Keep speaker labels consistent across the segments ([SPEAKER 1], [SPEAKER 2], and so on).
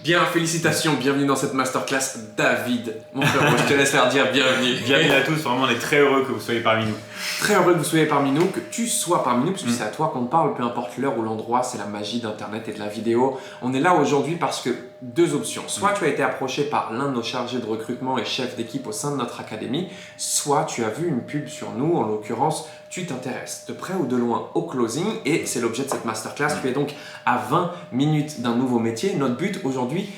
[SPEAKER 1] Bien, félicitations, bienvenue dans cette masterclass, David. Mon frère, je te laisse leur dire bienvenue.
[SPEAKER 2] Bienvenue à tous, vraiment on est très heureux que vous soyez parmi nous.
[SPEAKER 1] Très heureux que vous soyez parmi nous, que tu sois parmi nous, parce que c'est à toi qu'on parle, peu importe l'heure ou l'endroit, c'est la magie d'Internet et de la vidéo. On est là aujourd'hui parce que deux options. Soit tu as été approché par l'un de nos chargés de recrutement et chefs d'équipe au sein de notre académie, soit tu as vu une pub sur nous, en l'occurrence, tu t'intéresses de près ou de loin au closing et c'est l'objet de cette masterclass. Tu es donc à 20 minutes d'un nouveau métier. Notre but aujourd'hui,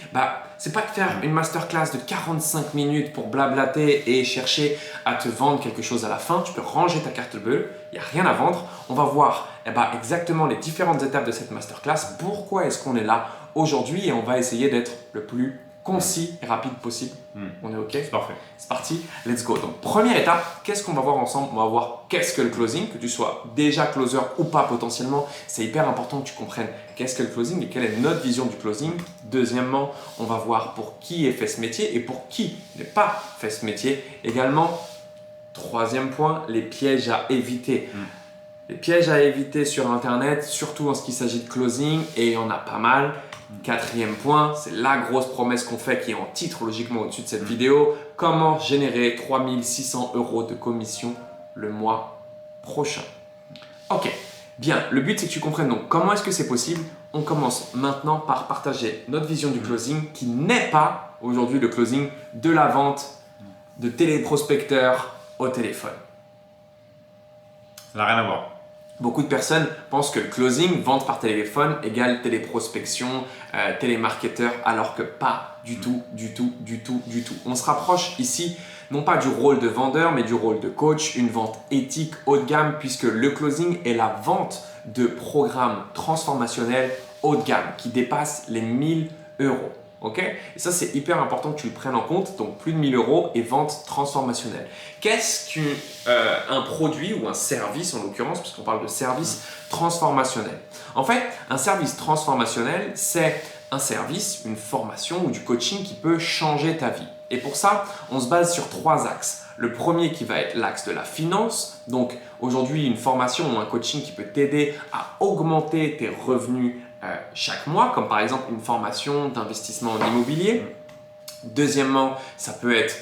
[SPEAKER 1] c'est pas de faire une masterclass de 45 minutes pour blablater et chercher à te vendre quelque chose à la fin. Tu peux ranger ta carte bleue, il n'y a rien à vendre. On va voir exactement les différentes étapes de cette masterclass. Pourquoi est-ce qu'on est là aujourd'hui et on va essayer d'être le plus concis et rapide possible. On est OK?
[SPEAKER 2] C'est parfait.
[SPEAKER 1] C'est parti, let's go. Donc, première étape, qu'est-ce qu'on va voir ensemble? On va voir qu'est-ce que le closing, que tu sois déjà closer ou pas potentiellement. C'est hyper important que tu comprennes qu'est-ce que le closing et quelle est notre vision du closing. Deuxièmement, on va voir pour qui est fait ce métier et pour qui n'est pas fait ce métier. Également, troisième point, les pièges à éviter. Les pièges à éviter sur Internet, surtout en ce qui s'agit de closing, et il y en a pas mal. Quatrième point, c'est la grosse promesse qu'on fait qui est en titre logiquement au-dessus de cette vidéo. Comment générer 3600 € de commission le mois prochain. Ok, bien, le but c'est que tu comprennes donc comment est-ce que c'est possible. On commence maintenant par partager notre vision du closing qui n'est pas aujourd'hui le closing de la vente de téléprospecteurs au téléphone.
[SPEAKER 2] Ça n'a rien à voir.
[SPEAKER 1] Beaucoup de personnes pensent que le closing, vente par téléphone, égale téléprospection, télémarketeur, alors que pas du tout. On se rapproche ici, non pas du rôle de vendeur, mais du rôle de coach, une vente éthique haut de gamme, puisque le closing est la vente de programmes transformationnels haut de gamme qui dépassent les 1000 €. Ok? Et ça, c'est hyper important que tu le prennes en compte. Donc, plus de 1000 € et vente transformationnelle. Qu'est-ce qu'un produit ou un service, en l'occurrence, puisqu'on parle de service transformationnel? En fait, un service transformationnel, c'est un service, une formation ou du coaching qui peut changer ta vie. Et pour ça, on se base sur 3 axes. Le premier qui va être l'axe de la finance. Donc, aujourd'hui, une formation ou un coaching qui peut t'aider à augmenter tes revenus chaque mois, comme par exemple une formation d'investissement en immobilier. Deuxièmement, ça peut être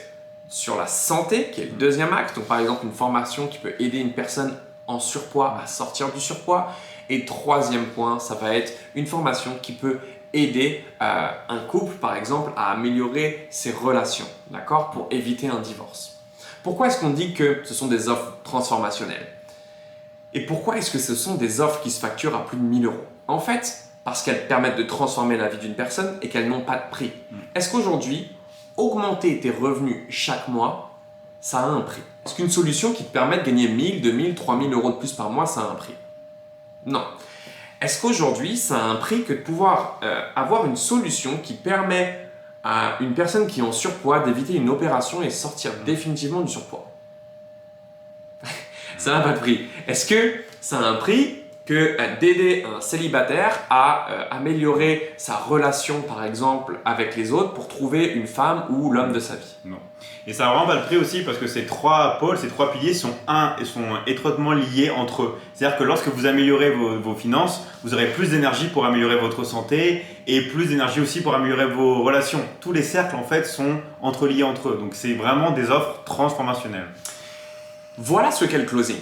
[SPEAKER 1] sur la santé, qui est le deuxième axe. Donc par exemple, une formation qui peut aider une personne en surpoids à sortir du surpoids. Et troisième point, ça va être une formation qui peut aider un couple, par exemple, à améliorer ses relations, d'accord, pour éviter un divorce. Pourquoi est-ce qu'on dit que ce sont des offres transformationnelles? Et pourquoi est-ce que ce sont des offres qui se facturent à plus de 1000 €? En fait, parce qu'elles permettent de transformer la vie d'une personne et qu'elles n'ont pas de prix. Est-ce qu'aujourd'hui, augmenter tes revenus chaque mois, ça a un prix? Est-ce qu'une solution qui te permet de gagner 1000, 2000, 3000 € de plus par mois, ça a un prix? Non. Est-ce qu'aujourd'hui, ça a un prix que de pouvoir avoir une solution qui permet à une personne qui est en surpoids d'éviter une opération et sortir définitivement du surpoids? Ça n'a pas de prix. Est-ce que ça a un prix que d'aider un célibataire à améliorer sa relation, par exemple, avec les autres pour trouver une femme ou l'homme de sa vie?
[SPEAKER 2] Non. Et ça n'a vraiment pas le prix aussi parce que ces 3 pôles, ces 3 piliers sont étroitement liés entre eux. C'est-à-dire que lorsque vous améliorez vos finances, vous aurez plus d'énergie pour améliorer votre santé et plus d'énergie aussi pour améliorer vos relations. Tous les cercles en fait sont entreliés entre eux. Donc c'est vraiment des offres transformationnelles.
[SPEAKER 1] Voilà ce qu'est le closing.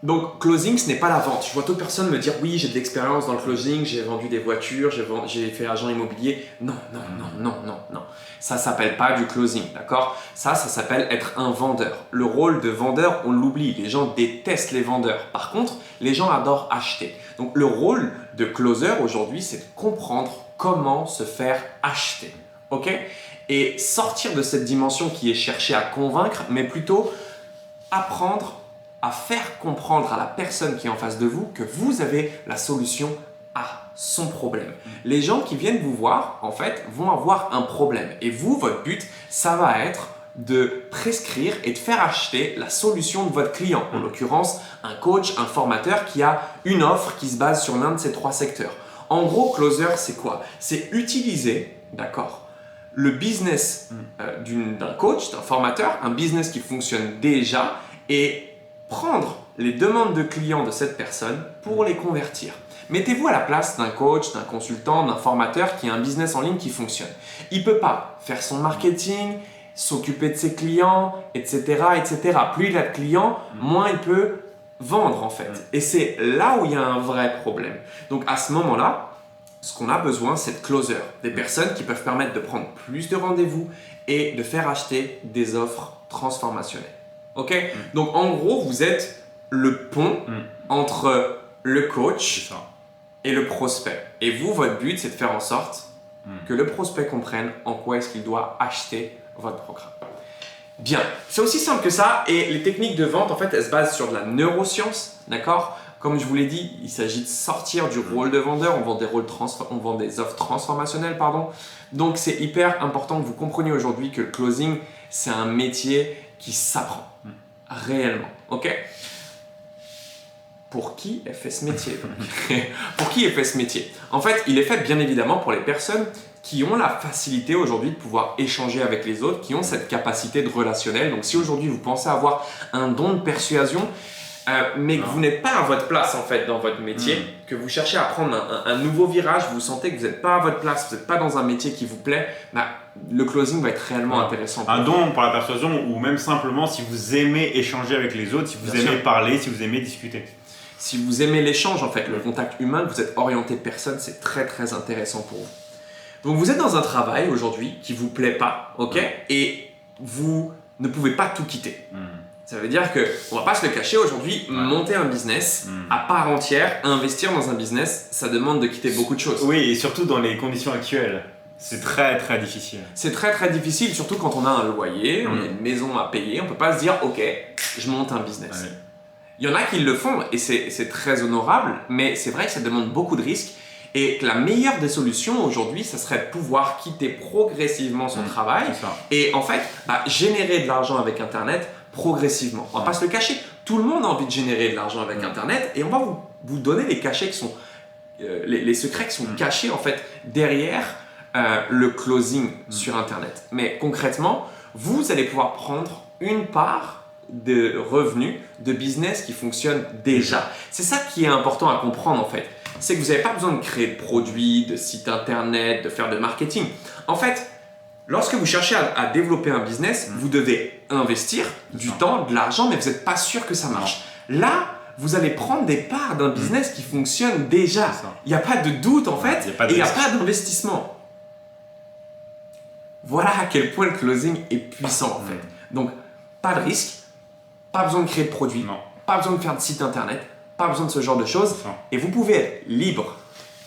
[SPEAKER 1] Donc, closing, ce n'est pas la vente. Je vois d'autres personnes me dire « Oui, j'ai de l'expérience dans le closing, j'ai vendu des voitures, j'ai fait agent immobilier. » Non. Ça ne s'appelle pas du closing, d'accord? Ça s'appelle être un vendeur. Le rôle de vendeur, on l'oublie. Les gens détestent les vendeurs. Par contre, les gens adorent acheter. Donc, le rôle de closer aujourd'hui, c'est de comprendre comment se faire acheter. Ok? Et sortir de cette dimension qui est chercher à convaincre, mais plutôt apprendre à faire comprendre à la personne qui est en face de vous que vous avez la solution à son problème. Les gens qui viennent vous voir, en fait, vont avoir un problème. Et vous, votre but, ça va être de prescrire et de faire acheter la solution de votre client. En l'occurrence, un coach, un formateur qui a une offre qui se base sur l'un de ces 3 secteurs. En gros, closer, c'est quoi? C'est utiliser, d'accord, le business d'un coach, d'un formateur, un business qui fonctionne déjà et prendre les demandes de clients de cette personne pour les convertir. Mettez-vous à la place d'un coach, d'un consultant, d'un formateur qui a un business en ligne qui fonctionne. Il ne peut pas faire son marketing, s'occuper de ses clients, etc., etc. Plus il a de clients, moins il peut vendre en fait. Et c'est là où il y a un vrai problème. Donc à ce moment-là, ce qu'on a besoin, c'est de closers, des personnes qui peuvent permettre de prendre plus de rendez-vous et de faire acheter des offres transformationnelles. Ok? Donc en gros, vous êtes le pont entre le coach et le prospect. Et vous, votre but, c'est de faire en sorte que le prospect comprenne en quoi est-ce qu'il doit acheter votre programme. Bien, c'est aussi simple que ça. Et les techniques de vente, en fait, elles se basent sur de la neuroscience, d'accord? Comme je vous l'ai dit, il s'agit de sortir du rôle de vendeur. On vend des offres transformationnelles, pardon. Donc, c'est hyper important que vous compreniez aujourd'hui que le closing, c'est un métier qui s'apprend réellement, ok? Pour qui est fait ce métier? Pour qui est fait ce métier? En fait, il est fait bien évidemment pour les personnes qui ont la facilité aujourd'hui de pouvoir échanger avec les autres, qui ont cette capacité de relationnel. Donc, si aujourd'hui vous pensez avoir un don de persuasion, mais que vous n'êtes pas à votre place en fait dans votre métier, que vous cherchez à prendre un nouveau virage, vous sentez que vous n'êtes pas à votre place, vous n'êtes pas dans un métier qui vous plaît, le closing va être réellement intéressant.
[SPEAKER 2] Un don pour la persuasion ou même simplement si vous aimez échanger avec les autres, si vous aimez parler, si vous aimez discuter.
[SPEAKER 1] Si vous aimez l'échange, en fait, le contact humain, que vous êtes orienté personne, c'est très très intéressant pour vous. Donc vous êtes dans un travail aujourd'hui qui ne vous plaît pas, ok? Et vous ne pouvez pas tout quitter. Ça veut dire qu'on ne va pas se le cacher aujourd'hui, monter un business à part entière, investir dans un business, ça demande de quitter beaucoup de choses.
[SPEAKER 2] Oui, et surtout dans les conditions actuelles. C'est très très difficile.
[SPEAKER 1] C'est très très difficile, surtout quand on a un loyer, on a une maison à payer, on ne peut pas se dire ok, je monte un business.
[SPEAKER 2] Ouais.
[SPEAKER 1] Il y en a qui le font et c'est très honorable, mais c'est vrai que ça demande beaucoup de risques et que la meilleure des solutions aujourd'hui, ça serait de pouvoir quitter progressivement son travail et en fait générer de l'argent avec Internet progressivement. On ne va pas se le cacher, tout le monde a envie de générer de l'argent avec Internet et on va vous donner les cachets qui sont, les secrets qui sont cachés en fait derrière le closing sur Internet. Mais concrètement, vous allez pouvoir prendre une part de revenus, de business qui fonctionne déjà. C'est ça qui est important à comprendre en fait. C'est que vous n'avez pas besoin de créer de produits, de sites internet, de faire de marketing. En fait, lorsque vous cherchez à développer un business, vous devez investir du temps, de l'argent, mais vous n'êtes pas sûr que ça marche. Là, vous allez prendre des parts d'un business qui fonctionne déjà. Il n'y a pas de doute en fait, et il n'y a pas d'investissement. Voilà à quel point le closing est puissant en fait. Donc, pas de risque. Pas besoin de créer de produits, pas besoin de faire de site internet, pas besoin de ce genre de choses. Et vous pouvez être libre.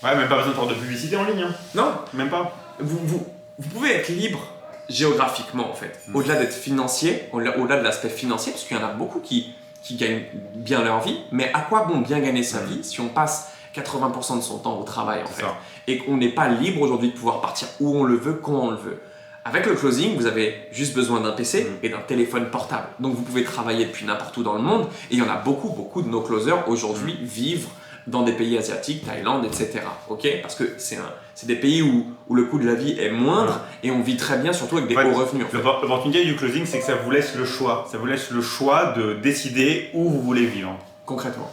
[SPEAKER 2] Ouais, même pas besoin de faire de publicité en ligne.
[SPEAKER 1] Non,
[SPEAKER 2] même pas.
[SPEAKER 1] Vous pouvez être libre géographiquement en fait. Au-delà d'être financier, au-delà de l'aspect financier, parce qu'il y en a beaucoup qui gagnent bien leur vie. Mais à quoi bon bien gagner sa vie si on passe 80% de son temps au travail en fait. Et qu'on n'est pas libre aujourd'hui de pouvoir partir où on le veut, quand on le veut. Avec le closing, vous avez juste besoin d'un PC et d'un téléphone portable. Donc vous pouvez travailler depuis n'importe où dans le monde. Et il y en a beaucoup de nos closers aujourd'hui vivent dans des pays asiatiques, Thaïlande, etc. Okay, parce que c'est des pays où le coût de la vie est moindre et on vit très bien, surtout avec des hauts revenus.
[SPEAKER 2] L'opportunité du closing, c'est que ça vous laisse le choix. Ça vous laisse le choix de décider où vous voulez vivre.
[SPEAKER 1] Concrètement.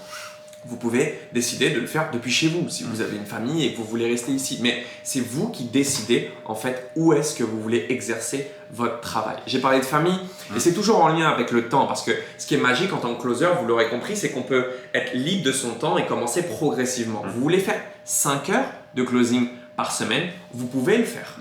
[SPEAKER 1] Vous pouvez décider de le faire depuis chez vous, si vous avez une famille et que vous voulez rester ici. Mais c'est vous qui décidez, en fait, où est-ce que vous voulez exercer votre travail. J'ai parlé de famille et c'est toujours en lien avec le temps parce que ce qui est magique en tant que closer, vous l'aurez compris, c'est qu'on peut être libre de son temps et commencer progressivement. Vous voulez faire 5 heures de closing par semaine, vous pouvez le faire.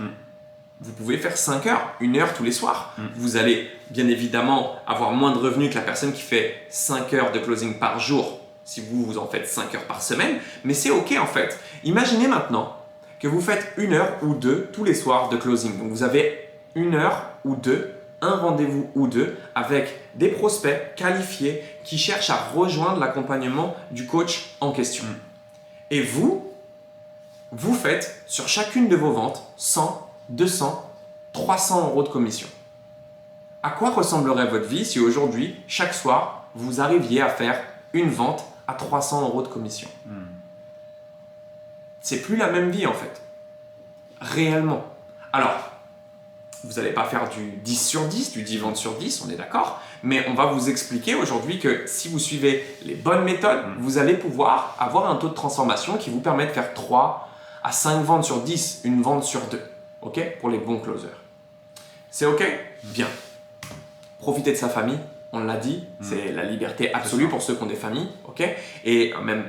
[SPEAKER 1] Vous pouvez faire 5 heures, 1 heure tous les soirs. Vous allez bien évidemment avoir moins de revenus que la personne qui fait 5 heures de closing par jour si vous en faites 5 heures par semaine, mais c'est ok en fait. Imaginez maintenant que vous faites 1 heure ou 2 tous les soirs de closing. Donc vous avez 1 heure ou 2, un rendez-vous ou 2 avec des prospects qualifiés qui cherchent à rejoindre l'accompagnement du coach en question. Et vous faites sur chacune de vos ventes 100, 200, 300 euros de commission. À quoi ressemblerait votre vie si aujourd'hui, chaque soir, vous arriviez à faire une vente à 300 euros de commission? C'est plus la même vie en fait. Réellement. Alors, vous n'allez pas faire du 10 sur 10, du 10 ventes sur 10, on est d'accord. Mais on va vous expliquer aujourd'hui que si vous suivez les bonnes méthodes, vous allez pouvoir avoir un taux de transformation qui vous permet de faire 3 à 5 ventes sur 10, une vente sur 2. OK? Pour les bons closers. C'est OK? Bien. Profitez de sa famille, on l'a dit, c'est la liberté absolue pour ceux qui ont des familles. OK? Et même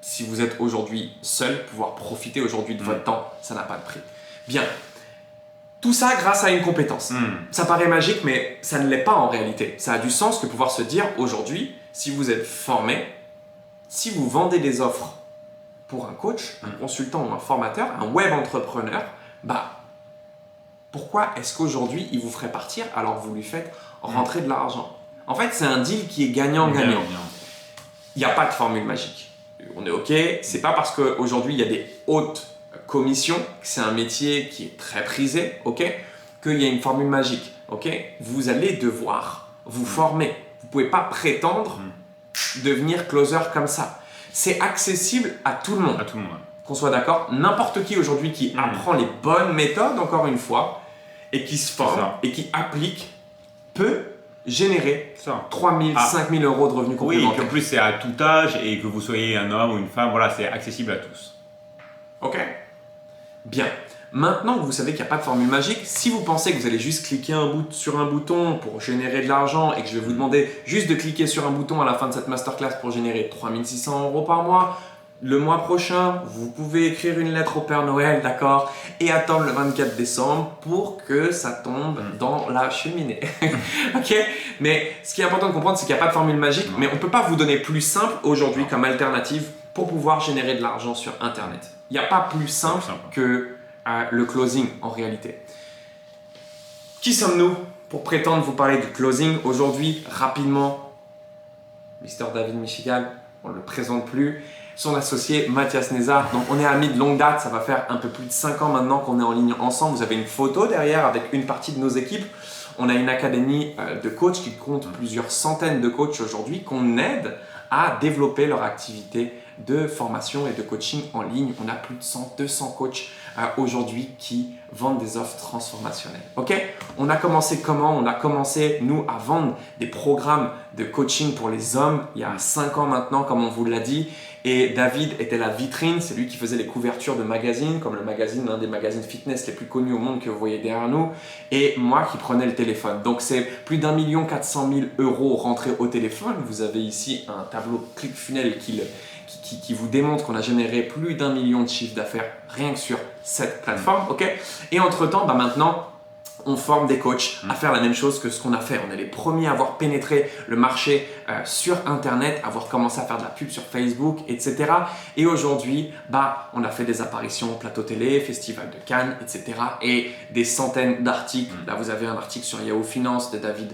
[SPEAKER 1] si vous êtes aujourd'hui seul, pouvoir profiter aujourd'hui de votre temps, ça n'a pas de prix. Bien. Tout ça grâce à une compétence. Ça paraît magique, mais ça ne l'est pas en réalité. Ça a du sens que pouvoir se dire aujourd'hui, si vous êtes formé, si vous vendez des offres pour un coach, un consultant ou un formateur, un web entrepreneur, pourquoi est-ce qu'aujourd'hui il vous ferait partir alors que vous lui faites rentrer de l'argent? En fait, c'est un deal qui est gagnant-gagnant. Il n'y a pas de formule magique. On est OK. C'est pas parce qu'aujourd'hui il y a des hautes commission, c'est un métier qui est très prisé, ok, qu'il y a une formule magique, ok. Vous allez devoir vous former. Vous ne pouvez pas prétendre devenir closer comme ça. C'est accessible à tout le monde.
[SPEAKER 2] À tout le monde.
[SPEAKER 1] Qu'on soit d'accord, n'importe qui aujourd'hui qui apprend les bonnes méthodes, encore une fois, et qui se forme et qui applique, peut générer 3 000, 5 000 euros de revenus complémentaires.
[SPEAKER 2] Oui, et qu'en plus c'est à tout âge et que vous soyez un homme ou une femme, voilà, c'est accessible à tous.
[SPEAKER 1] Ok. Bien. Maintenant que vous savez qu'il n'y a pas de formule magique, si vous pensez que vous allez juste cliquer sur un bouton pour générer de l'argent et que je vais vous demander juste de cliquer sur un bouton à la fin de cette masterclass pour générer 3 600 euros par mois, le mois prochain, vous pouvez écrire une lettre au Père Noël, d'accord, et attendre le 24 décembre pour que ça tombe dans la cheminée. Ok. Mais ce qui est important de comprendre, c'est qu'il n'y a pas de formule magique, mais on ne peut pas vous donner plus simple aujourd'hui comme alternative pour pouvoir générer de l'argent sur Internet. Il n'y a pas plus simple que le closing en réalité. Qui sommes-nous pour prétendre vous parler du closing aujourd'hui? Rapidement, Mr. David Michigan, on ne le présente plus. Son associé Mathias Nezar. Donc on est amis de longue date, ça va faire un peu plus de 5 ans maintenant qu'on est en ligne ensemble. Vous avez une photo derrière avec une partie de nos équipes. On a une académie de coachs qui compte plusieurs centaines de coachs aujourd'hui qu'on aide à développer leur activité de formation et de coaching en ligne. On a plus de 100, 200 coachs aujourd'hui qui vendent des offres transformationnelles. Ok? On a commencé comment? On a commencé, nous, à vendre des programmes de coaching pour les hommes il y a 5 ans maintenant, comme on vous l'a dit. Et David était la vitrine, c'est lui qui faisait les couvertures de magazines, comme le magazine, l'un des magazines fitness les plus connus au monde que vous voyez derrière nous, et moi qui prenais le téléphone. Donc c'est plus d'1 400 000 euros rentrés au téléphone. Vous avez ici un tableau ClickFunnels qui vous démontre qu'on a généré plus d'1 million de chiffre d'affaires rien que sur cette plateforme. Ok. Et entre-temps, maintenant, on forme des coachs à faire la même chose que ce qu'on a fait. On est les premiers à avoir pénétré le marché sur Internet, à avoir commencé à faire de la pub sur Facebook, etc. Et aujourd'hui, on a fait des apparitions au plateau télé, Festival de Cannes, etc. Et des centaines d'articles. Là, vous avez un article sur Yahoo Finance de David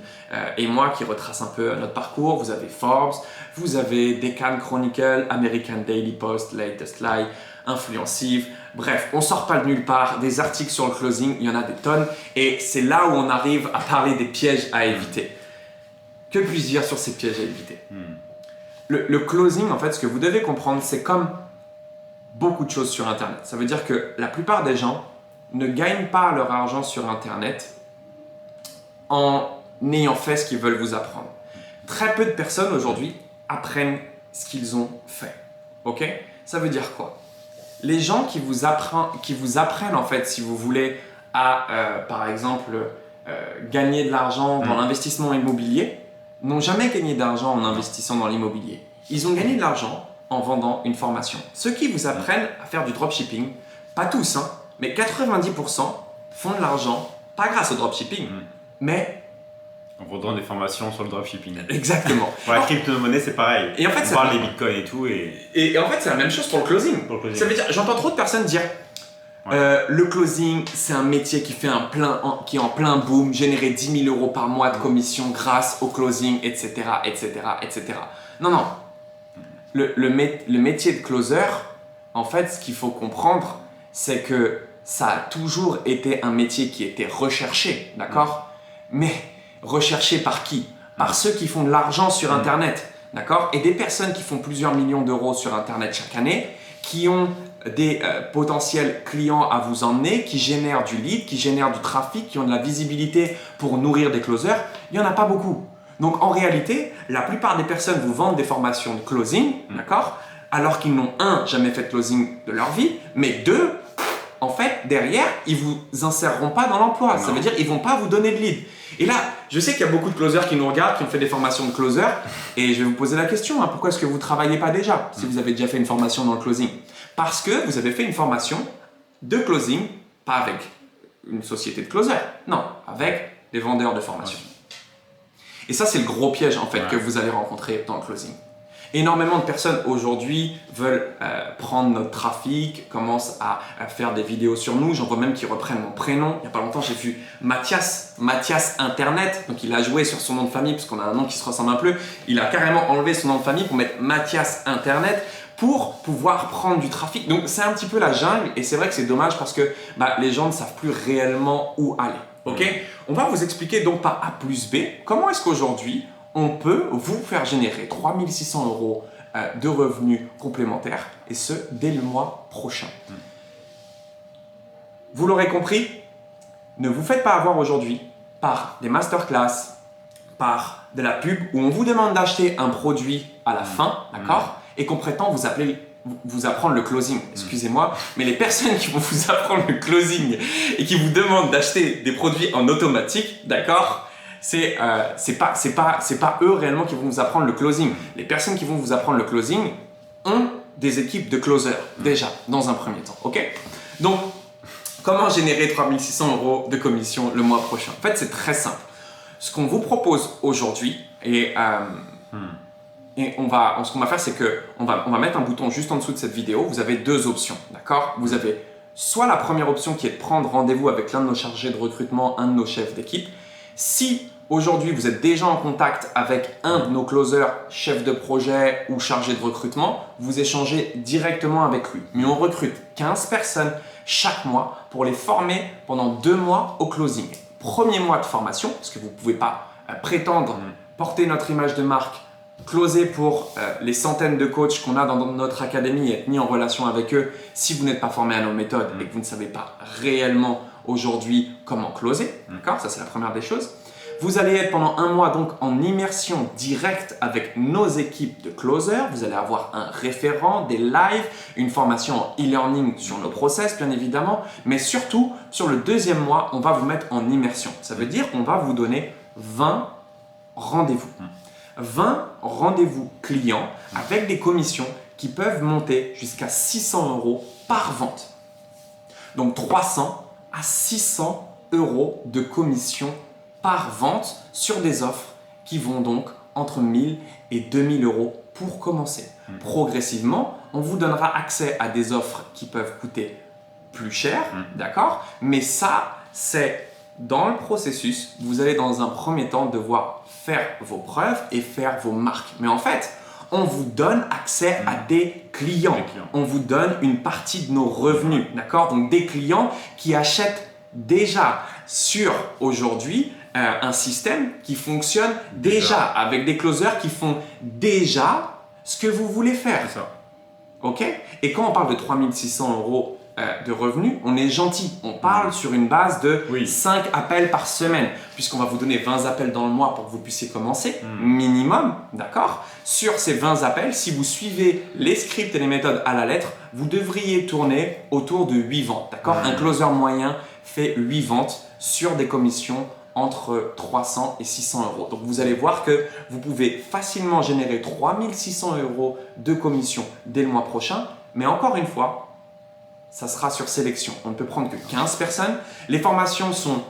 [SPEAKER 1] et moi qui retrace un peu notre parcours. Vous avez Forbes, vous avez Deccan Chronicle, American Daily Post, Latest Lie, Influencive. Bref, on sort pas de nulle part, des articles sur le closing, il y en a des tonnes et c'est là où on arrive à parler des pièges à éviter. Que puis-je dire sur ces pièges à éviter? Le closing, en fait, ce que vous devez comprendre, c'est comme beaucoup de choses sur Internet. Ça veut dire que la plupart des gens ne gagnent pas leur argent sur Internet en ayant fait ce qu'ils veulent vous apprendre. Très peu de personnes aujourd'hui apprennent ce qu'ils ont fait. Ok? Ça veut dire quoi? Les gens qui vous apprennent en fait, si vous voulez, à par exemple gagner de l'argent dans l'investissement immobilier, n'ont jamais gagné d'argent en investissant dans l'immobilier. Ils ont gagné de l'argent en vendant une formation. Ceux qui vous apprennent à faire du dropshipping, pas tous, hein, mais 90% font de l'argent, pas grâce au dropshipping, mais
[SPEAKER 2] en vendant des formations sur le dropshipping.
[SPEAKER 1] Exactement.
[SPEAKER 2] Pour la crypto-monnaie, c'est pareil.
[SPEAKER 1] Et en fait,
[SPEAKER 2] on parle des bitcoins et tout.
[SPEAKER 1] Et en fait, c'est la même chose pour le closing. Ça veut dire, j'entends trop de personnes dire le closing, c'est un métier qui est en plein boom, générer 10 000 euros par mois de commission grâce au closing, etc., etc., etc. Non, non. Le métier de closer, en fait, ce qu'il faut comprendre, c'est que ça a toujours été un métier qui était recherché, d'accord? Mais recherché par qui? Par ceux qui font de l'argent sur Internet, d'accord? Et des personnes qui font plusieurs millions d'euros sur Internet chaque année, qui ont des potentiels clients à vous emmener, qui génèrent du lead, qui génèrent du trafic, qui ont de la visibilité pour nourrir des closers, il n'y en a pas beaucoup. Donc en réalité, la plupart des personnes vous vendent des formations de closing, d'accord, alors qu'ils n'ont jamais fait de closing de leur vie, mais deux, en fait, derrière, ils vous inséreront pas dans l'emploi. Ça veut dire qu'ils vont pas vous donner de lead. Et là, je sais qu'il y a beaucoup de closers qui nous regardent, qui ont fait des formations de closer, et je vais vous poser la question, pourquoi est-ce que vous ne travaillez pas déjà, si vous avez déjà fait une formation dans le closing? Parce que vous avez fait une formation de closing, pas avec une société de closer, non, avec des vendeurs de formation. Et ça, c'est le gros piège en fait que vous allez rencontrer dans le closing. Énormément de personnes aujourd'hui veulent prendre notre trafic, commencent à faire des vidéos sur nous. J'en vois même qui reprennent mon prénom. Il n'y a pas longtemps, j'ai vu Mathias Internet. Donc, il a joué sur son nom de famille parce qu'on a un nom qui se ressemble un peu. Il a carrément enlevé son nom de famille pour mettre Mathias Internet pour pouvoir prendre du trafic. Donc, c'est un petit peu la jungle et c'est vrai que c'est dommage parce que les gens ne savent plus réellement où aller. Ok ? On va vous expliquer donc par A plus B comment est-ce qu'aujourd'hui, on peut vous faire générer 3 600 € de revenus complémentaires et ce, dès le mois prochain. Vous l'aurez compris, ne vous faites pas avoir aujourd'hui par des masterclass, par de la pub où on vous demande d'acheter un produit à la fin, d'accord, et qu'on prétend vous apprendre le closing. Excusez-moi, mais les personnes qui vont vous apprendre le closing et qui vous demandent d'acheter des produits en automatique, d'accord, c'est pas eux réellement qui vont vous apprendre le closing. Les personnes qui vont vous apprendre le closing ont des équipes de closers déjà dans un premier temps. Ok ? Donc, comment générer 3 600 € de commission le mois prochain ? En fait, c'est très simple. Ce qu'on vous propose aujourd'hui et ce qu'on va faire, c'est qu'on va mettre un bouton juste en dessous de cette vidéo. Vous avez deux options, d'accord ? Vous avez soit la première option qui est de prendre rendez-vous avec l'un de nos chargés de recrutement, un de nos chefs d'équipe. Si aujourd'hui vous êtes déjà en contact avec un de nos closers, chefs de projet ou chargés de recrutement, vous échangez directement avec lui. Mais on recrute 15 personnes chaque mois pour les former pendant 2 mois au closing. Premier mois de formation, parce que vous ne pouvez pas prétendre porter notre image de marque, closer pour les centaines de coachs qu'on a dans notre académie et être mis en relation avec eux si vous n'êtes pas formé à nos méthodes et que vous ne savez pas réellement aujourd'hui comment closer. D'accord ? Ça, c'est la première des choses. Vous allez être pendant 1 mois donc en immersion directe avec nos équipes de closers. Vous allez avoir un référent, des lives, une formation en e-learning sur nos process bien évidemment. Mais surtout, sur le 2e mois, on va vous mettre en immersion. Ça veut dire qu'on va vous donner 20 rendez-vous. 20 rendez-vous clients avec des commissions qui peuvent monter jusqu'à 600 € par vente. Donc 300 à 600 € de commission par vente sur des offres qui vont donc entre 1000 et 2000 € pour commencer. Progressivement, on vous donnera accès à des offres qui peuvent coûter plus cher, d'accord ? Mais ça, c'est dans le processus, vous allez dans un premier temps devoir faire vos preuves et faire vos marques. Mais en fait, on vous donne accès à des clients. On vous donne une partie de nos revenus, d'accord ? Donc des clients qui achètent déjà sur aujourd'hui un système qui fonctionne déjà avec des closers qui font déjà ce que vous voulez faire.
[SPEAKER 2] C'est ça.
[SPEAKER 1] Ok ? Et quand on parle de 3 600 € de revenus, on est gentil. On parle sur une base de 5 appels par semaine, puisqu'on va vous donner 20 appels dans le mois pour que vous puissiez commencer, minimum, d'accord ? Sur ces 20 appels, si vous suivez les scripts et les méthodes à la lettre, vous devriez tourner autour de 8 ventes, d'accord ? Un closer moyen fait 8 ventes sur des commissions entre 300 et 600 €. Donc vous allez voir que vous pouvez facilement générer 3 600 € de commission dès le mois prochain, mais encore une fois, ça sera sur sélection. On ne peut prendre que 15 personnes. Les formations sont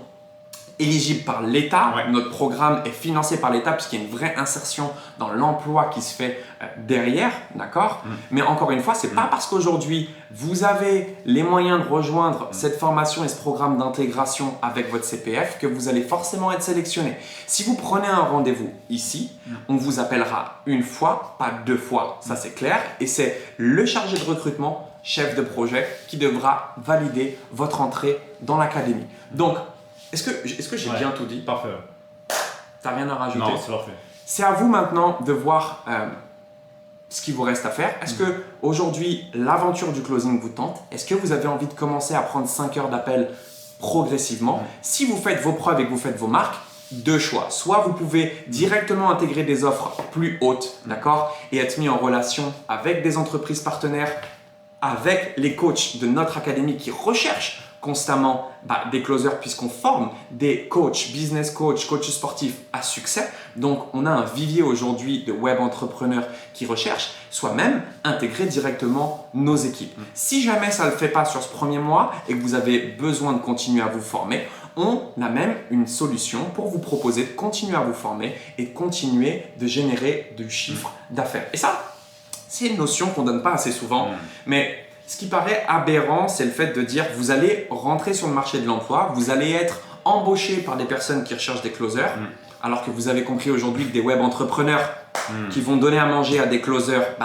[SPEAKER 1] éligibles par l'État. Notre programme est financé par l'État puisqu'il y a une vraie insertion dans l'emploi qui se fait derrière, d'accord ? Mais encore une fois, ce n'est pas parce qu'aujourd'hui, vous avez les moyens de rejoindre cette formation et ce programme d'intégration avec votre CPF que vous allez forcément être sélectionné. Si vous prenez un rendez-vous ici, on vous appellera une fois, pas 2 fois, ça c'est clair. Et c'est le chargé de recrutement, chef de projet, qui devra valider votre entrée dans l'académie. Donc, est-ce que j'ai bien tout dit ?
[SPEAKER 2] Parfait.
[SPEAKER 1] T'as rien à rajouter ?
[SPEAKER 2] Non, c'est parfait.
[SPEAKER 1] C'est à vous maintenant de voir ce qu'il vous reste à faire. Est-ce que aujourd'hui l'aventure du closing vous tente? Est-ce que vous avez envie de commencer à prendre 5 heures d'appel progressivement? Si vous faites vos preuves et que vous faites vos marques, deux choix. Soit vous pouvez directement intégrer des offres plus hautes, d'accord, et être mis en relation avec des entreprises partenaires, avec les coachs de notre académie qui recherchent constamment des closers, puisqu'on forme des coachs, business coachs, coachs sportifs à succès. Donc, on a un vivier aujourd'hui de web entrepreneurs qui recherchent, soit même intégrer directement nos équipes. Si jamais ça ne le fait pas sur ce premier mois et que vous avez besoin de continuer à vous former, on a même une solution pour vous proposer de continuer à vous former et de continuer de générer du chiffre d'affaires. Et ça, c'est une notion qu'on ne donne pas assez souvent, mais ce qui paraît aberrant, c'est le fait de dire vous allez rentrer sur le marché de l'emploi, vous allez être embauché par des personnes qui recherchent des closers, alors que vous avez compris aujourd'hui que des web entrepreneurs qui vont donner à manger à des closers,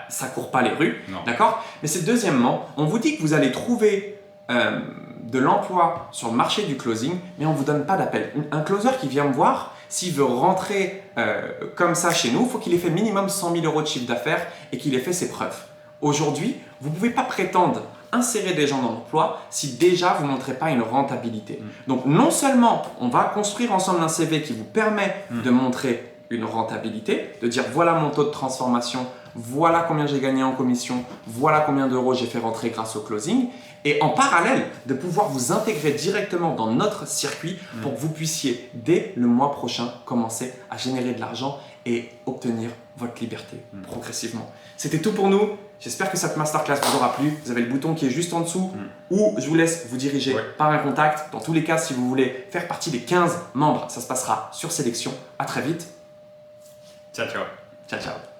[SPEAKER 1] ça ne court pas les rues, d'accord? Mais c'est deuxièmement, on vous dit que vous allez trouver de l'emploi sur le marché du closing, mais on ne vous donne pas d'appel. Un closer qui vient me voir, s'il veut rentrer comme ça chez nous, il faut qu'il ait fait minimum 100 000 € de chiffre d'affaires et qu'il ait fait ses preuves. Aujourd'hui, vous ne pouvez pas prétendre insérer des gens dans l'emploi si déjà vous ne montrez pas une rentabilité. Donc non seulement on va construire ensemble un CV qui vous permet de montrer une rentabilité, de dire voilà mon taux de transformation, voilà combien j'ai gagné en commission, voilà combien d'euros j'ai fait rentrer grâce au closing, et en parallèle de pouvoir vous intégrer directement dans notre circuit pour que vous puissiez dès le mois prochain commencer à générer de l'argent et obtenir votre liberté progressivement. C'était tout pour nous. J'espère que cette masterclass vous aura plu. Vous avez le bouton qui est juste en dessous ou je vous laisse vous diriger par un contact. Dans tous les cas, si vous voulez faire partie des 15 membres, ça se passera sur sélection. À très vite.
[SPEAKER 2] Ciao, ciao.
[SPEAKER 1] Ciao, ciao.